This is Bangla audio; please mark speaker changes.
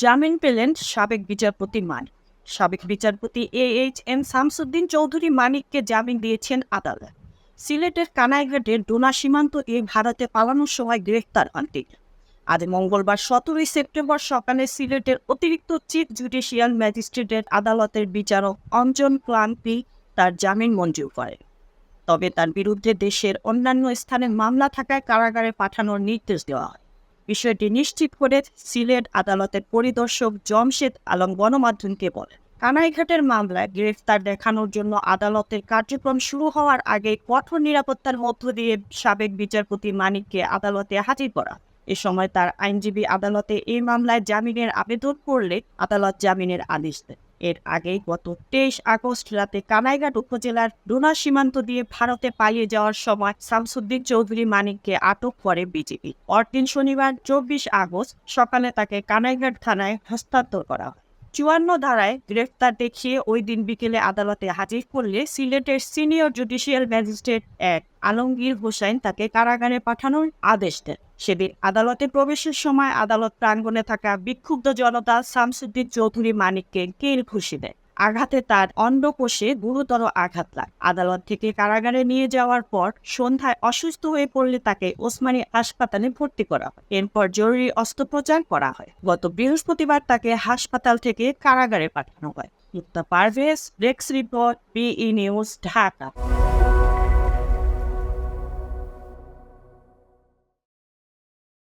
Speaker 1: জামিন পেলেন সাবেক বিচারপতি মানিক। সাবেক বিচারপতি AHM শামসুদ্দিন চৌধুরী মানিককে জামিন দিয়েছেন আদালত। সিলেটের কানাইঘাটের ডোনা সীমান্ত দিয়ে ভারতে পালানোর সময় গ্রেফতার হন তিনি। আজ মঙ্গলবার 17 সেপ্টেম্বর সকালে সিলেটের অতিরিক্ত চিফ জুডিশিয়াল ম্যাজিস্ট্রেটের আদালতের বিচারক অঞ্জন ক্লান্তি তার জামিন মঞ্জুর করেন। তবে তার বিরুদ্ধে দেশের অন্যান্য স্থানে মামলা থাকায় কারাগারে পাঠানোর নির্দেশ দেওয়া হয়। বিষয়টি নিশ্চিত করে সিলেট আদালতের পরিদর্শক জমশেদ আলম গণমাধ্যমকে বলেন, কানাইঘাটের মামলায় গ্রেফতার দেখানোর জন্য আদালতের কার্যক্রম শুরু হওয়ার আগে কঠোর নিরাপত্তার মধ্য দিয়ে সাবেক বিচারপতি মানিককে আদালতে হাজির করা। এ সময় তার আইনজীবী আদালতে এই মামলায় জামিনের আবেদন করলে আদালত জামিনের আদেশ দেন। এর আগে গত 23 আগস্ট রাতে কানাইঘাট উপজেলার ডোনা সীমান্ত দিয়ে ভারতে পালিয়ে যাওয়ার সময় শামসুদ্দিন চৌধুরী মানিককে আটক করে বিজিবি। পরদিন শনিবার 24 আগস্ট সকালে তাকে কানাইঘাট থানায় হস্তান্তর করা হয়। 54 ধারায় গ্রেফতার দেখিয়ে ওই দিন বিকেলে আদালতে হাজির করলে সিলেটের senior judicial magistrate Alamgir Hossain তাকে কারাগারে পাঠানোর আদেশ দেন। সেদিন আদালতে প্রবেশের সময় আদালত প্রাঙ্গণে থাকা বিক্ষুব্ধ জনতা শামসুদ্দিন চৌধুরী মানিককে কিল ঘুষি দেয়। আঘাতে তার অন্ডকোষে গুরুতর আঘাত লাগে। আদালত থেকে কারাগারে নিয়ে যাওয়ার পর সন্ধ্যায় অসুস্থ হয়ে পড়লে তাকে ওসমানী হাসপাতালে ভর্তি করা হয়। এরপর জরুরি অস্ত্রোপচার করা হয়। গত বৃহস্পতিবার তাকে হাসপাতাল থেকে কারাগারে পাঠানো হয়। Mukta Parvez, desk report, BE news, Dhaka.